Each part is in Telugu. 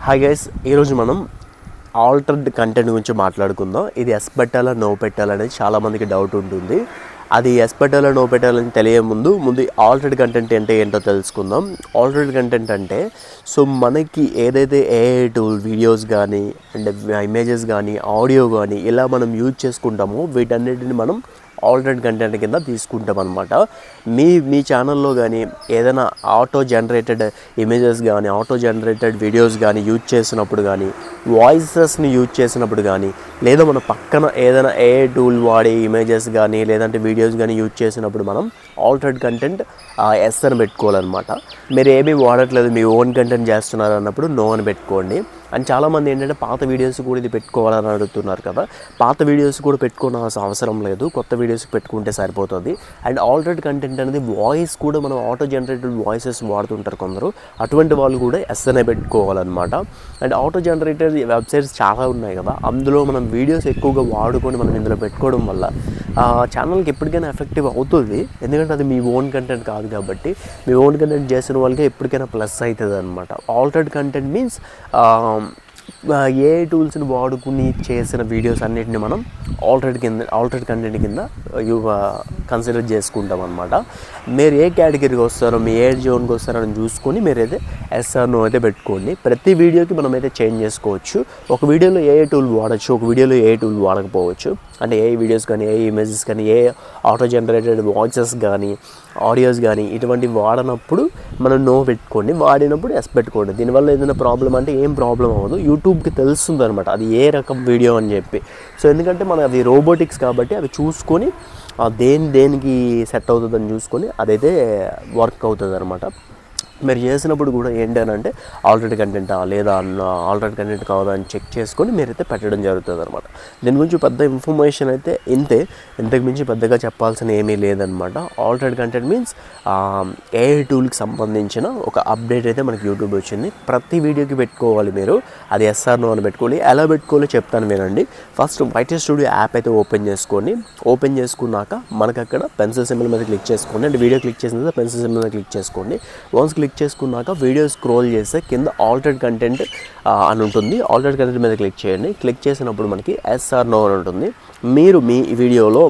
హాయ్ గైస్, ఈరోజు మనం ఆల్టర్డ్ కంటెంట్ గురించి మాట్లాడుకుందాం. ఇది ఎస్ పెట్టాలా నో పెట్టాలా అనేది చాలామందికి డౌట్ ఉంటుంది. అది ఎస్ పెట్టాలా నో పెట్టాలని తెలియ ముందు ఆల్టర్డ్ కంటెంట్ అంటే ఏంటో తెలుసుకుందాం. ఆల్టర్డ్ కంటెంట్ అంటే మనకి ఏదైతే ఏఐ టూల్ వీడియోస్ కానీ అండ్ ఇమేజెస్ కానీ ఆడియో కానీ ఇలా మనం యూజ్ చేసుకుంటామో వీటన్నిటిని మనం ఆల్టర్డ్ కంటెంట్ కింద తీసుకుంటాం అనమాట. మీ ఛానల్లో కానీ ఏదైనా ఆటో జనరేటెడ్ ఇమేజెస్ కానీ ఆటో జనరేటెడ్ వీడియోస్ కానీ యూజ్ చేసినప్పుడు కానీ వాయిసెస్ని యూజ్ చేసినప్పుడు కానీ లేదా మన పక్కన ఏదైనా ఏఐ టూల్ వాడే ఇమేజెస్ కానీ లేదంటే వీడియోస్ కానీ యూజ్ చేసినప్పుడు మనం ఆల్టర్డ్ కంటెంట్ ఎస్ అని పెట్టుకోవాలన్నమాట. మీరు ఏమీ వాడట్లేదు, మీ ఓన్ కంటెంట్ చేస్తున్నారు అన్నప్పుడు నో అని పెట్టుకోండి. అండ్ చాలామంది ఏంటంటే పాత వీడియోస్ కూడా ఇది పెట్టుకోవాలని అడుగుతున్నారు కదా. పాత వీడియోస్ కూడా పెట్టుకోవాల్సిన అవసరం లేదు, కొత్త వీడియోస్ పెట్టుకుంటే సరిపోతుంది. అండ్ ఆల్టర్డ్ కంటెంట్ అనేది వాయిస్ కూడా మనం ఆటో జనరేటెడ్ వాయిసెస్ వాడుతుంటారు కొందరు, అటువంటి వాళ్ళు కూడా ఎస్ అనే పెట్టుకోవాలన్నమాట. అండ్ ఆటో జనరేటెడ్ వెబ్సైట్స్ చాలా ఉన్నాయి కదా, అందులో మనం వీడియోస్ ఎక్కువగా వాడుకొని మనం ఇందులో పెట్టుకోవడం వల్ల ఛానల్కి ఎప్పటికైనా ఎఫెక్టివ్ అవుతుంది. ఎందుకంటే అది మీ ఓన్ కంటెంట్ కాదు కాబట్టి, మీ ఓన్ కంటెంట్ చేసిన వాళ్ళకి ఎప్పటికైనా ప్లస్ అవుతుంది అనమాట. ఆల్టర్డ్ కంటెంట్ మీన్స్ ఏఐ టూల్స్ని వాడుకుని చేసిన వీడియోస్ అన్నిటిని మనం ఆల్టర్డ్ కంటెంట్ కింద కన్సిడర్ చేసుకుంటాం అనమాట. మీరు ఏ కేటగిరీకి వస్తారో, మీ ఏ జోన్కి వస్తారో అని చూసుకొని మీరైతే ఎస్ఆర్ నో అయితే పెట్టుకోండి. ప్రతి వీడియోకి మనం అయితే చేంజ్ చేసుకోవచ్చు. ఒక వీడియోలో ఏఐ టూల్ వాడచ్చు, ఒక వీడియోలో ఏఐ టూల్ వాడకపోవచ్చు. అంటే ఏ వీడియోస్ కానీ ఏ ఇమేజెస్ కానీ ఏ ఆటో జనరేటెడ్ వాయిసెస్ కానీ ఆడియోస్ కానీ ఇటువంటివి వాడినప్పుడు మనం నో పెట్టుకోండి, వాడినప్పుడు ఎస్ పెట్టుకోండి. దీనివల్ల ఏదైనా ప్రాబ్లం అంటే ఏం ప్రాబ్లం అవ్వదు, యూట్యూబ్కి తెలుస్తుంది అనమాట అది ఏ రకం వీడియో అని చెప్పి. ఎందుకంటే మనం అది రోబోటిక్స్ కాబట్టి అవి చూసుకొని దేనికి సెట్ అవుతుందని చూసుకొని అదైతే వర్క్ అవుతుంది అనమాట. మీరు చేసినప్పుడు కూడా ఏంటంటే ఆల్టర్డ్ కంటెంటా లేదా ఆల్టర్డ్ కంటెంట్ కావాలా అని చెక్ చేసుకొని మీరైతే పెట్టడం జరుగుతుంది అనమాట. దీని గురించి పెద్ద ఇన్ఫర్మేషన్ అయితే ఇంతకు మించి పెద్దగా చెప్పాల్సిన ఏమీ లేదనమాట. ఆల్టర్డ్ కంటెంట్ మీన్స్ ఏఐ టూల్కి సంబంధించిన ఒక అప్డేట్ అయితే మనకి యూట్యూబ్ వచ్చింది. ప్రతి వీడియోకి పెట్టుకోవాలి మీరు, అది ఎస్ఆర్ నో అని పెట్టుకోవాలి. ఎలా పెట్టుకోవాలో చెప్తాను వినండి. ఫస్ట్ వైటీ స్టూడియో యాప్ అయితే ఓపెన్ చేసుకోండి. ఓపెన్ చేసుకున్నాక మనకు అక్కడ పెన్సిల్ సింబల్ మీద క్లిక్ చేసుకోండి. అంటే వీడియో క్లిక్ చేసిన తర్వాత పెన్సిల్ సింబల్ మీద క్లిక్ చేసుకోండి. వన్స్ క్లిక్ చేసుకున్నాక వీడియో స్క్రోల్ చేస్తే కింద ఆల్టర్డ్ కంటెంట్ అని ఉంటుంది. ఆల్టర్డ్ కంటెంట్ మీద క్లిక్ చేయండి. క్లిక్ చేసినప్పుడు మనకి ఎస్ఆర్ నో అని ఉంటుంది. మీరు మీ వీడియోలో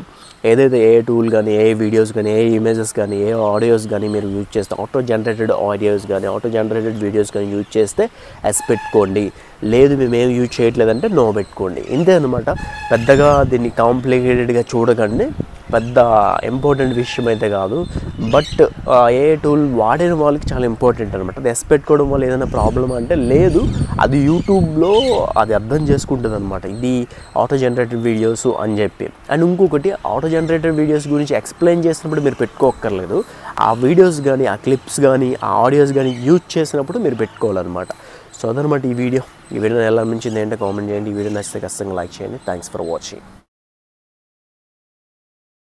ఏదైతే ఏ టూల్ కానీ ఏ వీడియోస్ కానీ ఏ ఇమేజెస్ కానీ ఏ ఆడియోస్ కానీ మీరు యూజ్ చేస్తే ఆటో జనరేటెడ్ ఆడియోస్ కానీ ఆటో జనరేటెడ్ వీడియోస్ కానీ యూజ్ చేస్తే ఎస్ పెట్టుకోండి. లేదు మేము యూజ్ చేయట్లేదంటే నో పెట్టుకోండి. ఇంతే అనమాట. పెద్దగా దీన్ని కాంప్లికేటెడ్గా చూడకండి, పెద్ద ఇంపార్టెంట్ విషయం అయితే కాదు. బట్ ఏ టూల్ వాడిన వాళ్ళకి చాలా ఇంపార్టెంట్ అనమాట. అది ఎస్ పెట్టుకోవడం వల్ల ఏదైనా ప్రాబ్లం అంటే లేదు, అది యూట్యూబ్లో అది అర్థం చేసుకుంటుంది అనమాట, ఇది ఆటో జనరేటెడ్ వీడియోస్ అని చెప్పి. అండ్ ఇంకొకటి, ఆటో జనరేటెడ్ వీడియోస్ గురించి ఎక్స్ప్లెయిన్ చేసినప్పుడు మీరు పెట్టుకోక్కర్లేదు. ఆ వీడియోస్ కానీ ఆ క్లిప్స్ కానీ ఆ ఆడియోస్ కానీ యూజ్ చేసినప్పుడు మీరు పెట్టుకోవాలన్నమాట. అదనమాట ఈ వీడియో ఎలా అనిపించింది ఏంటో కామెంట్ చేయండి. ఈ వీడియో నచ్చితే ఖచ్చితంగా లైక్ చేయండి. Thanks for watching.